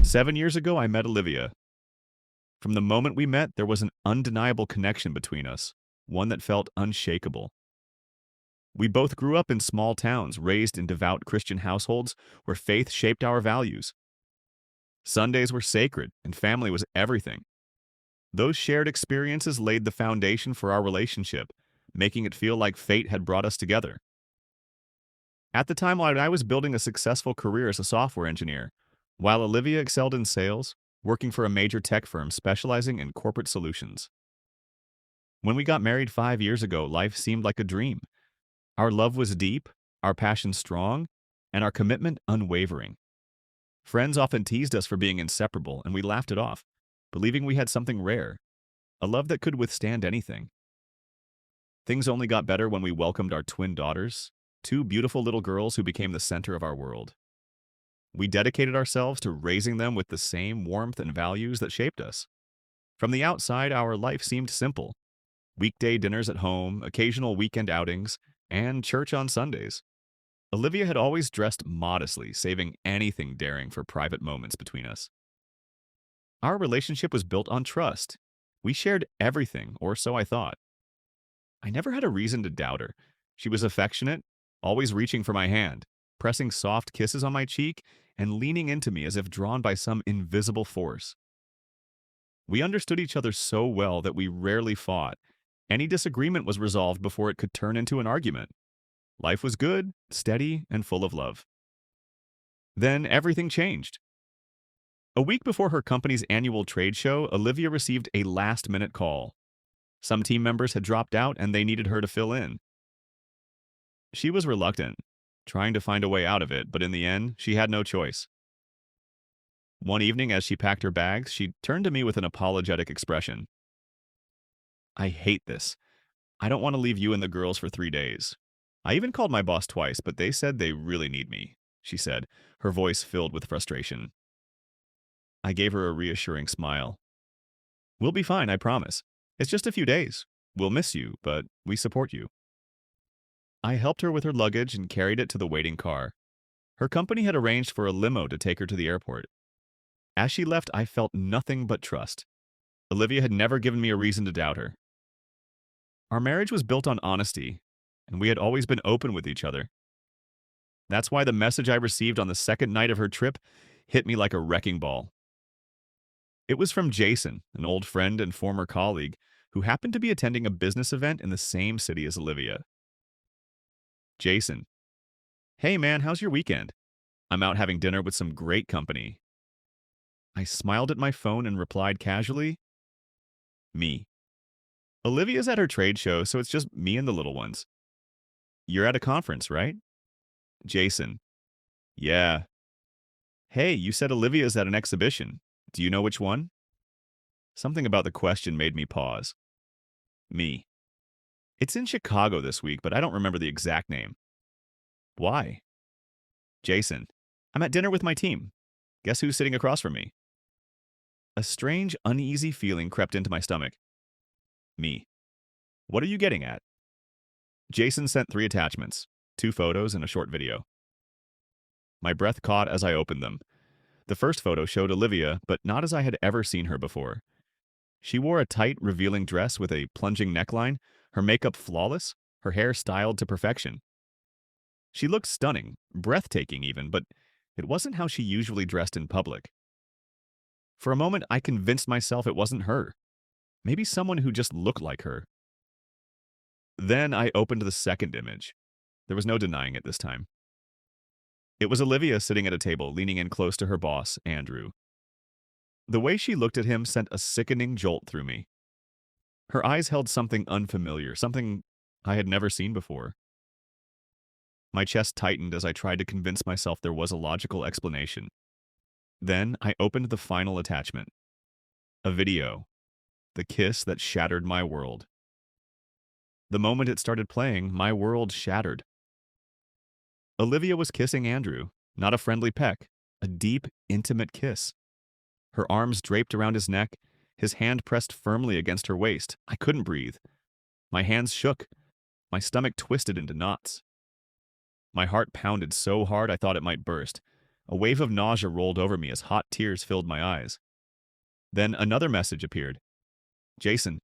7 years ago, I met Olivia. From the moment we met, there was an undeniable connection between us, one that felt unshakable. We both grew up in small towns, raised in devout Christian households where faith shaped our values. Sundays were sacred, and family was everything. Those shared experiences laid the foundation for our relationship, making it feel like fate had brought us together. At the time, I was building a successful career as a software engineer, while Olivia excelled in sales, working for a major tech firm specializing in corporate solutions. When we got married 5 years ago, life seemed like a dream. Our love was deep, our passion strong, and our commitment unwavering. Friends often teased us for being inseparable, and we laughed it off, believing we had something rare, a love that could withstand anything. Things only got better when we welcomed our twin daughters, two beautiful little girls who became the center of our world. We dedicated ourselves to raising them with the same warmth and values that shaped us. From the outside, our life seemed simple: weekday dinners at home, occasional weekend outings, and church on Sundays. Olivia had always dressed modestly, saving anything daring for private moments between us. Our relationship was built on trust. We shared everything, or so I thought. I never had a reason to doubt her. She was affectionate, always reaching for my hand, pressing soft kisses on my cheek, and leaning into me as if drawn by some invisible force. We understood each other so well that we rarely fought. Any disagreement was resolved before it could turn into an argument. Life was good, steady, and full of love. Then everything changed. A week before her company's annual trade show, Olivia received a last-minute call. Some team members had dropped out and they needed her to fill in. She was reluctant, trying to find a way out of it, but in the end, she had no choice. One evening, as she packed her bags, she turned to me with an apologetic expression. "I hate this. I don't want to leave you and the girls for 3 days. I even called my boss twice, but they said they really need me," she said, her voice filled with frustration. I gave her a reassuring smile. "We'll be fine, I promise. It's just a few days. We'll miss you, but we support you." I helped her with her luggage and carried it to the waiting car. Her company had arranged for a limo to take her to the airport. As she left, I felt nothing but trust. Olivia had never given me a reason to doubt her. Our marriage was built on honesty, and we had always been open with each other. That's why the message I received on the second night of her trip hit me like a wrecking ball. It was from Jason, an old friend and former colleague, who happened to be attending a business event in the same city as Olivia. Jason: "Hey man, how's your weekend? I'm out having dinner with some great company." I smiled at my phone and replied casually, "Me. Olivia's at her trade show, so it's just me and the little ones." "You're at a conference, right?" Jason: "Yeah." "Hey, you said Olivia's at an exhibition. Do you know which one?" Something about the question made me pause. Me: "It's in Chicago this week, but I don't remember the exact name." "Why?" Jason: "I'm at dinner with my team. Guess who's sitting across from me?" A strange, uneasy feeling crept into my stomach. Me: "What are you getting at?" Jason sent 3 attachments, 2 photos and a short video. My breath caught as I opened them. The first photo showed Olivia, but not as I had ever seen her before. She wore a tight, revealing dress with a plunging neckline, her makeup flawless, her hair styled to perfection. She looked stunning, breathtaking even, but it wasn't how she usually dressed in public. For a moment, I convinced myself it wasn't her. Maybe someone who just looked like her. Then I opened the second image. There was no denying it this time. It was Olivia sitting at a table, leaning in close to her boss, Andrew. The way she looked at him sent a sickening jolt through me. Her eyes held something unfamiliar, something I had never seen before. My chest tightened as I tried to convince myself there was a logical explanation. Then I opened the final attachment. A video. The kiss that shattered my world. The moment it started playing, my world shattered. Olivia was kissing Andrew, not a friendly peck, a deep, intimate kiss. Her arms draped around his neck, his hand pressed firmly against her waist. I couldn't breathe. My hands shook. My stomach twisted into knots. My heart pounded so hard I thought it might burst. A wave of nausea rolled over me as hot tears filled my eyes. Then another message appeared. Jason,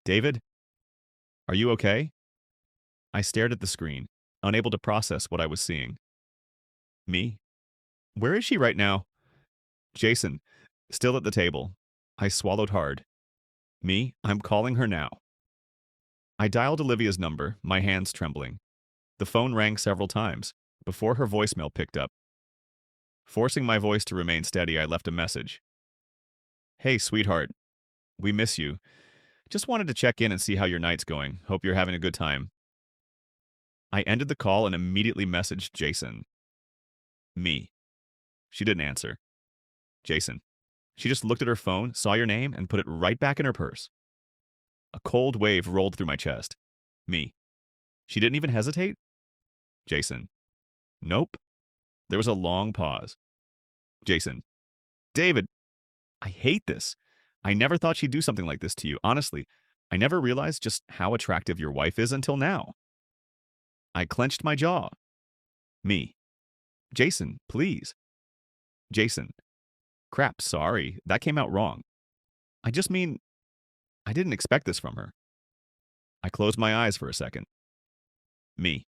David, are you okay? I stared at the screen, unable to process what I was seeing. Me? Where is she right now? Jason, still at the table. I swallowed hard. Me? I'm calling her now. I dialed Olivia's number, my hands trembling. The phone rang several times, before her voicemail picked up. Forcing my voice to remain steady, I left a message. Hey, sweetheart. We miss you. Just wanted to check in and see how your night's going. Hope you're having a good time. I ended the call and immediately messaged Jason. Me. She didn't answer. Jason. She just looked at her phone, saw your name, and put it right back in her purse. A cold wave rolled through my chest. Me. She didn't even hesitate? Jason. Nope. There was a long pause. Jason. David. I hate this. I never thought she'd do something like this to you. Honestly, I never realized just how attractive your wife is until now. I clenched my jaw. Me. Jason, please. Jason. Crap, sorry. That came out wrong. I just mean, I didn't expect this from her. I closed my eyes for a second. Me.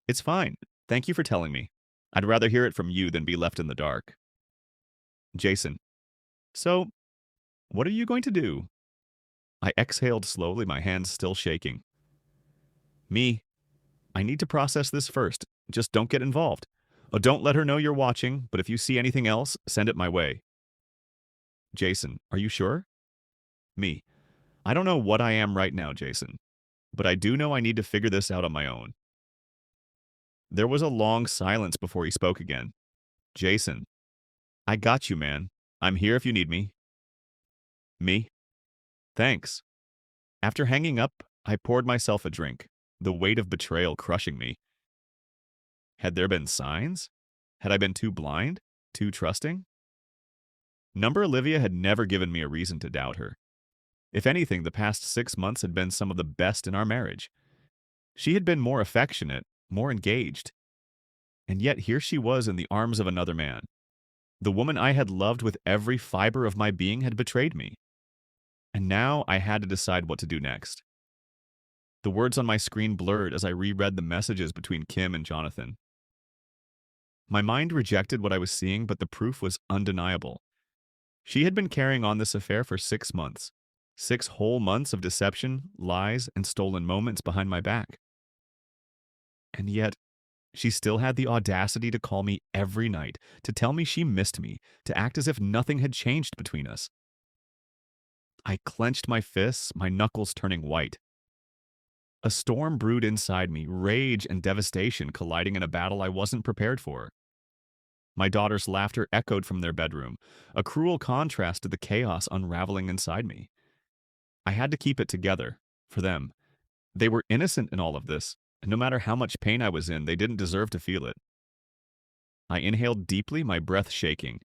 It's fine. Thank you for telling me. I'd rather hear it from you than be left in the dark. Jason. So, what are you going to do? I exhaled slowly, my hands still shaking. Me. I need to process this first. Just don't get involved. Oh, don't let her know you're watching, but if you see anything else, send it my way. Jason. Are you sure? Me. I don't know what I am right now, Jason, but I do know I need to figure this out on my own. There was a long silence before he spoke again. Jason. I got you, man. I'm here if you need me. Me. Thanks. After hanging up, I poured myself a drink, the weight of betrayal crushing me. Had there been signs? Had I been too blind? Too trusting? Number Olivia had never given me a reason to doubt her. If anything, the past 6 months had been some of the best in our marriage. She had been more affectionate, more engaged. And yet here she was in the arms of another man. The woman I had loved with every fiber of my being had betrayed me. And now I had to decide what to do next. The words on my screen blurred as I reread the messages between Kim and Jonathan. My mind rejected what I was seeing, but the proof was undeniable. She had been carrying on this affair for 6 months. 6 whole months of deception, lies, and stolen moments behind my back. And yet, she still had the audacity to call me every night, to tell me she missed me, to act as if nothing had changed between us. I clenched my fists, my knuckles turning white. A storm brewed inside me, rage and devastation colliding in a battle I wasn't prepared for. My daughter's laughter echoed from their bedroom, a cruel contrast to the chaos unraveling inside me. I had to keep it together, for them. They were innocent in all of this, and no matter how much pain I was in, they didn't deserve to feel it. I inhaled deeply, my breath shaking.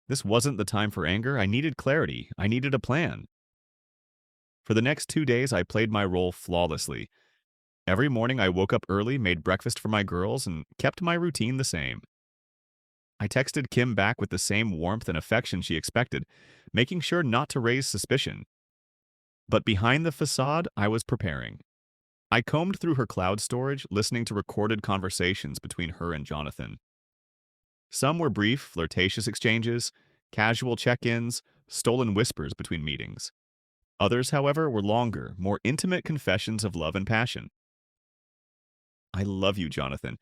This wasn't the time for anger. I needed clarity. I needed a plan. For the next 2 days, I played my role flawlessly. Every morning, I woke up early, made breakfast for my girls, and kept my routine the same. I texted Kim back with the same warmth and affection she expected, making sure not to raise suspicion. But behind the facade, I was preparing. I combed through her cloud storage, listening to recorded conversations between her and Jonathan. Some were brief, flirtatious exchanges, casual check-ins, stolen whispers between meetings. Others, however, were longer, more intimate confessions of love and passion. I love you, Jonathan.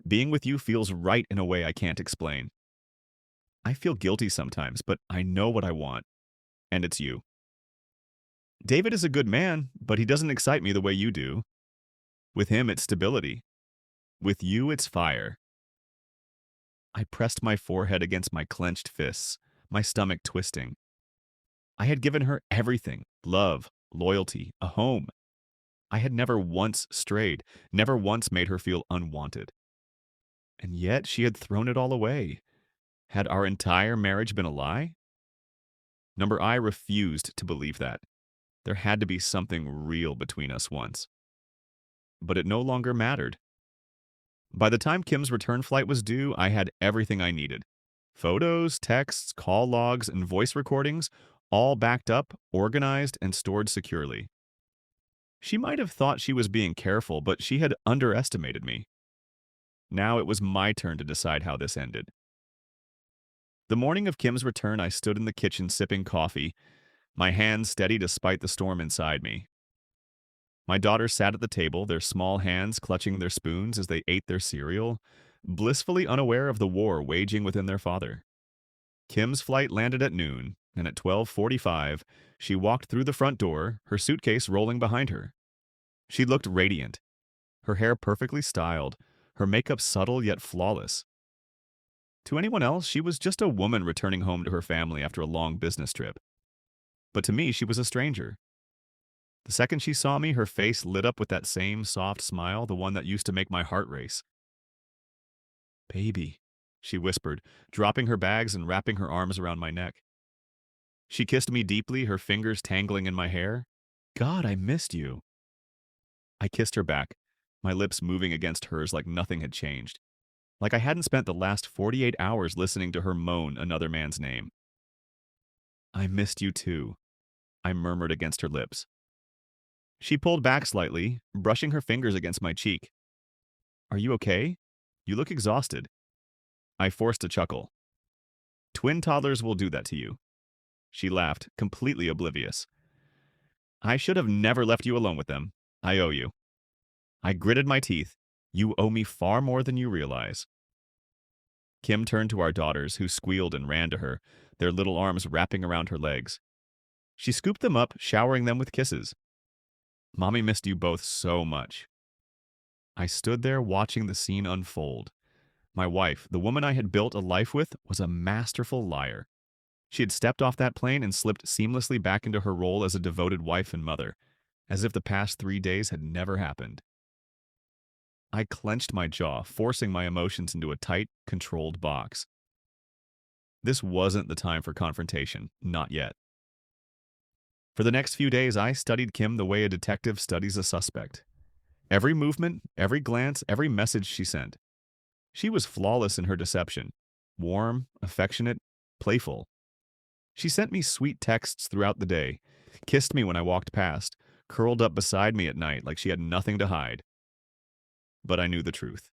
Being with you feels right in a way I can't explain. I feel guilty sometimes, but I know what I want, and it's you. David is a good man, but he doesn't excite me the way you do. With him, it's stability. With you, it's fire. I pressed my forehead against my clenched fists, my stomach twisting. I had given her everything: love, loyalty, a home. I had never once strayed, never once made her feel unwanted. And yet she had thrown it all away. Had our entire marriage been a lie? Number I refused to believe that. There had to be something real between us once. But it no longer mattered. By the time Kim's return flight was due, I had everything I needed. Photos, texts, call logs, and voice recordings, all backed up, organized, and stored securely. She might have thought she was being careful, but she had underestimated me. Now it was my turn to decide how this ended. The morning of Kim's return, I stood in the kitchen sipping coffee, my hands steady despite the storm inside me. My daughters sat at the table, their small hands clutching their spoons as they ate their cereal, blissfully unaware of the war waging within their father. Kim's flight landed at noon, and at 12:45, she walked through the front door, her suitcase rolling behind her. She looked radiant, her hair perfectly styled, her makeup subtle yet flawless. To anyone else, she was just a woman returning home to her family after a long business trip. But to me, she was a stranger. The second she saw me, her face lit up with that same soft smile, the one that used to make my heart race. "Baby," she whispered, dropping her bags and wrapping her arms around my neck. She kissed me deeply, her fingers tangling in my hair. "God, I missed you." I kissed her back, my lips moving against hers like nothing had changed, like I hadn't spent the last 48 hours listening to her moan another man's name. "I missed you too," I murmured against her lips. She pulled back slightly, brushing her fingers against my cheek. "Are you okay? You look exhausted." I forced a chuckle. "Twin toddlers will do that to you." She laughed, completely oblivious. "I should have never left you alone with them. I owe you." I gritted my teeth. "You owe me far more than you realize." Kim turned to our daughters, who squealed and ran to her, their little arms wrapping around her legs. She scooped them up, showering them with kisses. "Mommy missed you both so much." I stood there watching the scene unfold. My wife, the woman I had built a life with, was a masterful liar. She had stepped off that plane and slipped seamlessly back into her role as a devoted wife and mother, as if the past 3 days had never happened. I clenched my jaw, forcing my emotions into a tight, controlled box. This wasn't the time for confrontation, not yet. For the next few days, I studied Kim the way a detective studies a suspect. Every movement, every glance, every message she sent. She was flawless in her deception. Warm, affectionate, playful. She sent me sweet texts throughout the day, kissed me when I walked past, curled up beside me at night like she had nothing to hide. But I knew the truth.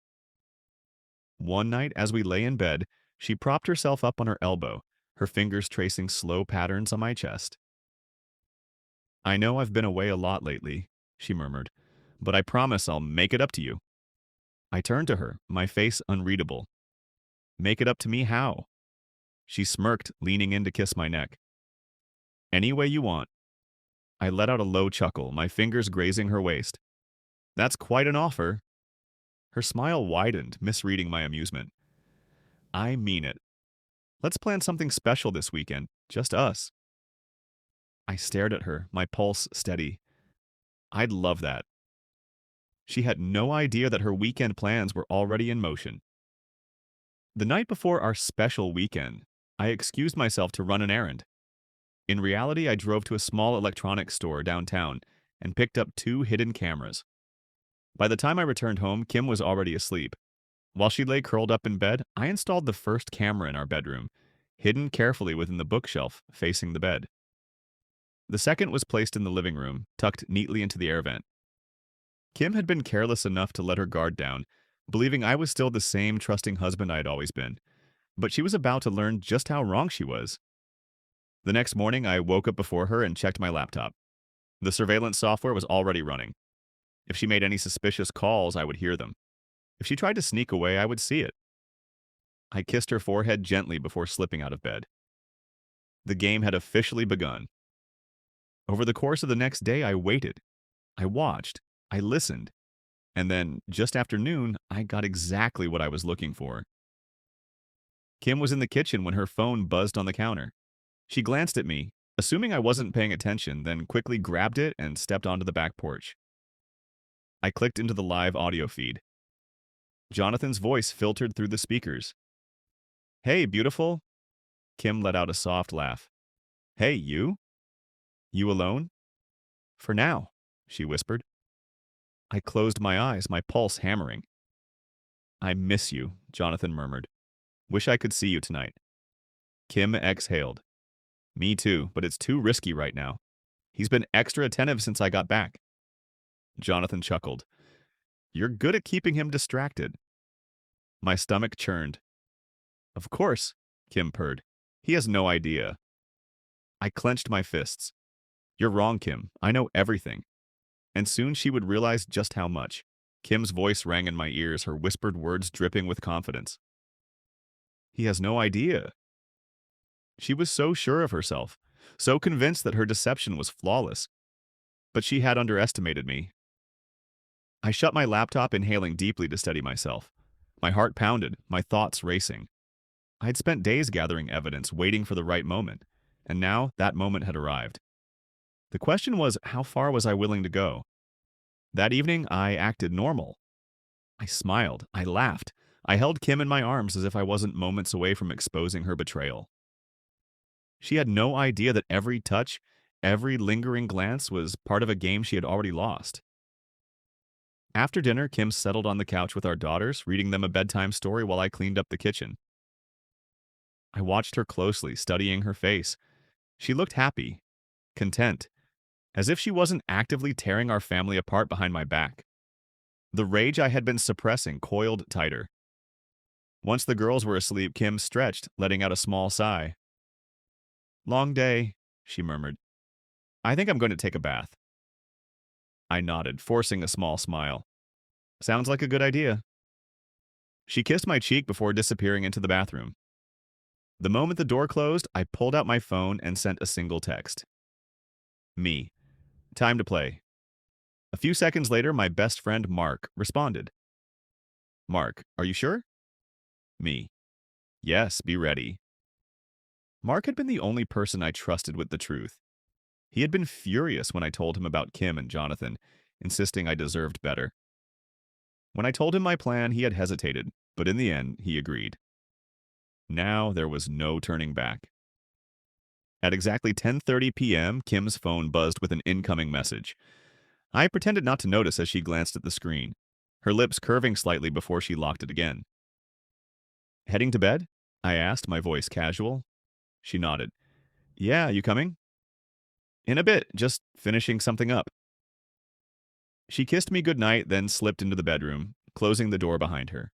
One night, as we lay in bed, she propped herself up on her elbow, her fingers tracing slow patterns on my chest. "I know I've been away a lot lately," she murmured, "but I promise I'll make it up to you." I turned to her, my face unreadable. "Make it up to me how?" She smirked, leaning in to kiss my neck. "Any way you want." I let out a low chuckle, my fingers grazing her waist. "That's quite an offer." Her smile widened, misreading my amusement. "I mean it. Let's plan something special this weekend, just us." I stared at her, my pulse steady. I'd love that. She had no idea that her weekend plans were already in motion. The night before our special weekend, I excused myself to run an errand. In reality, I drove to a small electronics store downtown and picked up 2 hidden cameras. By the time I returned home, Kim was already asleep. While she lay curled up in bed, I installed the first camera in our bedroom, hidden carefully within the bookshelf facing the bed. The second was placed in the living room, tucked neatly into the air vent. Kim had been careless enough to let her guard down, believing I was still the same trusting husband I had always been. But she was about to learn just how wrong she was. The next morning, I woke up before her and checked my laptop. The surveillance software was already running. If she made any suspicious calls, I would hear them. If she tried to sneak away, I would see it. I kissed her forehead gently before slipping out of bed. The game had officially begun. Over the course of the next day, I waited. I watched. I listened. And then, just after noon, I got exactly what I was looking for. Kim was in the kitchen when her phone buzzed on the counter. She glanced at me, assuming I wasn't paying attention, then quickly grabbed it and stepped onto the back porch. I clicked into the live audio feed. Jonathan's voice filtered through the speakers. "Hey, beautiful." Kim let out a soft laugh. "Hey, you? You alone?" "For now," she whispered. I closed my eyes, my pulse hammering. I miss you, Jonathan murmured. Wish I could see you tonight. Kim exhaled. Me too, but it's too risky right now. He's been extra attentive since I got back. Jonathan chuckled. You're good at keeping him distracted. My stomach churned. Of course, Kim purred. He has no idea. I clenched my fists. You're wrong, Kim. I know everything. And soon she would realize just how much. Kim's voice rang in my ears, her whispered words dripping with confidence. He has no idea. She was so sure of herself, so convinced that her deception was flawless. But she had underestimated me. I shut my laptop, inhaling deeply to steady myself. My heart pounded, my thoughts racing. I had spent days gathering evidence, waiting for the right moment, and now that moment had arrived. The question was, how far was I willing to go? That evening, I acted normal. I smiled, I laughed, I held Kim in my arms as if I wasn't moments away from exposing her betrayal. She had no idea that every touch, every lingering glance was part of a game she had already lost. After dinner, Kim settled on the couch with our daughters, reading them a bedtime story while I cleaned up the kitchen. I watched her closely, studying her face. She looked happy, content, as if she wasn't actively tearing our family apart behind my back. The rage I had been suppressing coiled tighter. Once the girls were asleep, Kim stretched, letting out a small sigh. Long day, she murmured. I think I'm going to take a bath. I nodded, forcing a small smile. Sounds like a good idea. She kissed my cheek before disappearing into the bathroom. The moment the door closed, I pulled out my phone and sent a single text. Me. Time to play. A few seconds later, my best friend Mark responded. Mark, are you sure? Me. Yes, be ready. Mark had been the only person I trusted with the truth. He had been furious when I told him about Kim and Jonathan, insisting I deserved better. When I told him my plan, he had hesitated, but in the end, he agreed. Now there was no turning back. At exactly 10:30 p.m., Kim's phone buzzed with an incoming message. I pretended not to notice as she glanced at the screen, her lips curving slightly before she locked it again. Heading to bed? I asked, my voice casual. She nodded. Yeah, you coming? In a bit, just finishing something up. She kissed me goodnight, then slipped into the bedroom, closing the door behind her.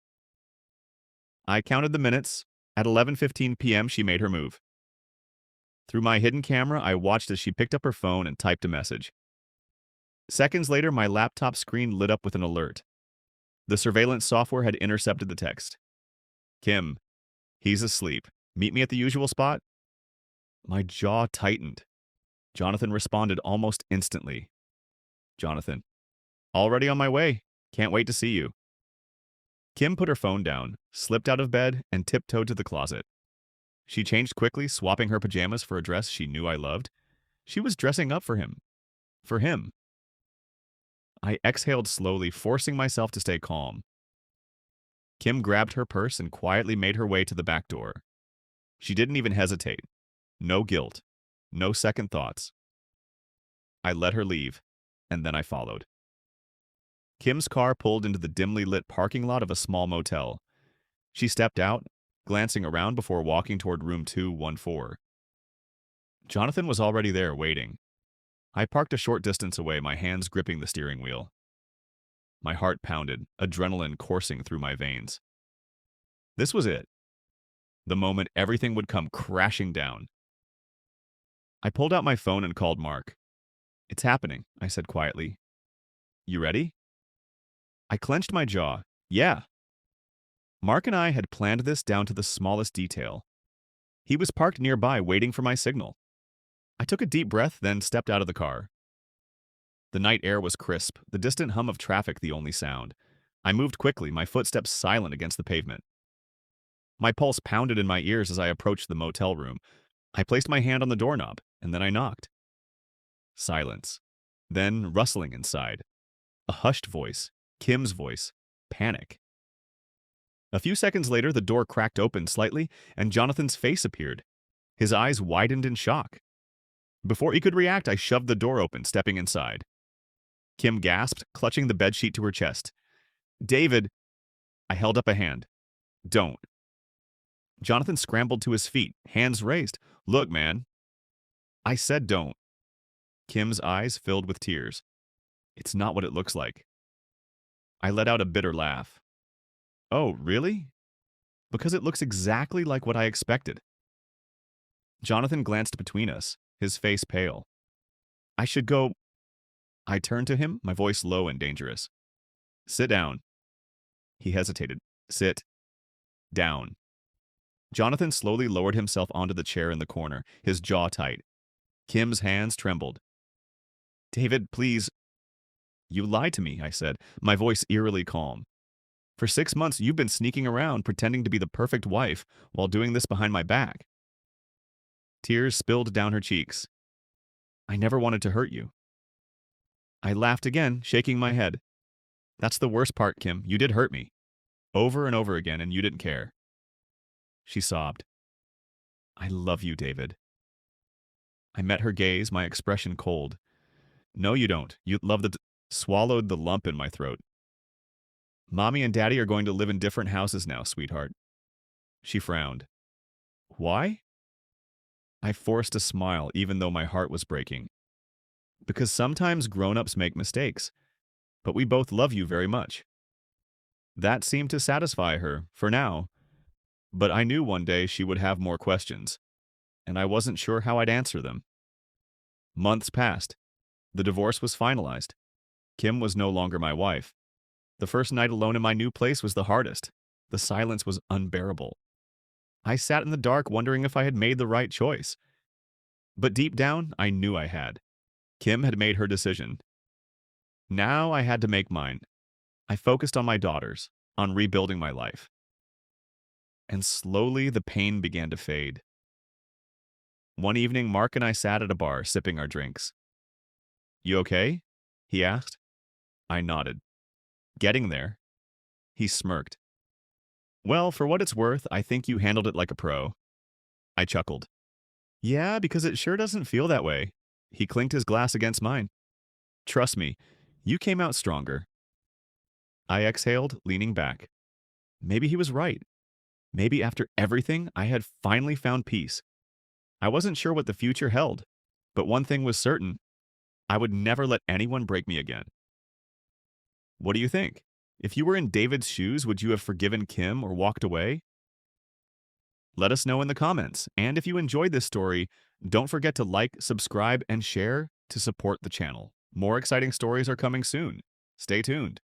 I counted the minutes. At 11:15 p.m., she made her move. Through my hidden camera, I watched as she picked up her phone and typed a message. Seconds later, my laptop screen lit up with an alert. The surveillance software had intercepted the text. Kim, he's asleep. Meet me at the usual spot? My jaw tightened. Jonathan responded almost instantly. Jonathan, already on my way. Can't wait to see you. Kim put her phone down, slipped out of bed, and tiptoed to the closet. She changed quickly, swapping her pajamas for a dress she knew I loved. She was dressing up for him. For him. I exhaled slowly, forcing myself to stay calm. Kim grabbed her purse and quietly made her way to the back door. She didn't even hesitate. No guilt. No second thoughts. I let her leave, and then I followed. Kim's car pulled into the dimly lit parking lot of a small motel. She stepped out, glancing around before walking toward room 214. Jonathan was already there, waiting. I parked a short distance away, my hands gripping the steering wheel. My heart pounded, adrenaline coursing through my veins. This was it. The moment everything would come crashing down. I pulled out my phone and called Mark. It's happening, I said quietly. You ready? I clenched my jaw. Yeah. Mark and I had planned this down to the smallest detail. He was parked nearby, waiting for my signal. I took a deep breath, then stepped out of the car. The night air was crisp, the distant hum of traffic the only sound. I moved quickly, my footsteps silent against the pavement. My pulse pounded in my ears as I approached the motel room. I placed my hand on the doorknob, and then I knocked. Silence. Then rustling inside. A hushed voice. Kim's voice. Panic. A few seconds later, the door cracked open slightly, and Jonathan's face appeared. His eyes widened in shock. Before he could react, I shoved the door open, stepping inside. Kim gasped, clutching the bedsheet to her chest. David! I held up a hand. Don't. Jonathan scrambled to his feet, hands raised. Look, man. I said don't. Kim's eyes filled with tears. It's not what it looks like. I let out a bitter laugh. Oh, really? Because it looks exactly like what I expected. Jonathan glanced between us, his face pale. I should go. I turned to him, my voice low and dangerous. Sit down. He hesitated. Sit down. Jonathan slowly lowered himself onto the chair in the corner, his jaw tight. Kim's hands trembled. David, please. You lied to me, I said, my voice eerily calm. For 6 months, you've been sneaking around, pretending to be the perfect wife, while doing this behind my back. Tears spilled down her cheeks. I never wanted to hurt you. I laughed again, shaking my head. That's the worst part, Kim. You did hurt me. Over and over again, and you didn't care. She sobbed. I love you, David. I met her gaze, my expression cold. No, you don't. You love the... Swallowed the lump in my throat. Mommy and Daddy are going to live in different houses now, sweetheart. She frowned. Why? I forced a smile, even though my heart was breaking. Because sometimes grown-ups make mistakes, but we both love you very much. That seemed to satisfy her, for now, but I knew one day she would have more questions, and I wasn't sure how I'd answer them. Months passed. The divorce was finalized. Kim was no longer my wife. The first night alone in my new place was the hardest. The silence was unbearable. I sat in the dark wondering if I had made the right choice. But deep down, I knew I had. Kim had made her decision. Now I had to make mine. I focused on my daughters, on rebuilding my life. And slowly the pain began to fade. One evening, Mark and I sat at a bar, sipping our drinks. You okay? He asked. I nodded. Getting there. He smirked. Well, for what it's worth, I think you handled it like a pro. I chuckled. Yeah, because it sure doesn't feel that way. He clinked his glass against mine. Trust me, you came out stronger. I exhaled, leaning back. Maybe he was right. Maybe after everything, I had finally found peace. I wasn't sure what the future held, but one thing was certain. I would never let anyone break me again. What do you think? If you were in David's shoes, would you have forgiven Kim or walked away? Let us know in the comments. And if you enjoyed this story, don't forget to like, subscribe, and share to support the channel. More exciting stories are coming soon. Stay tuned.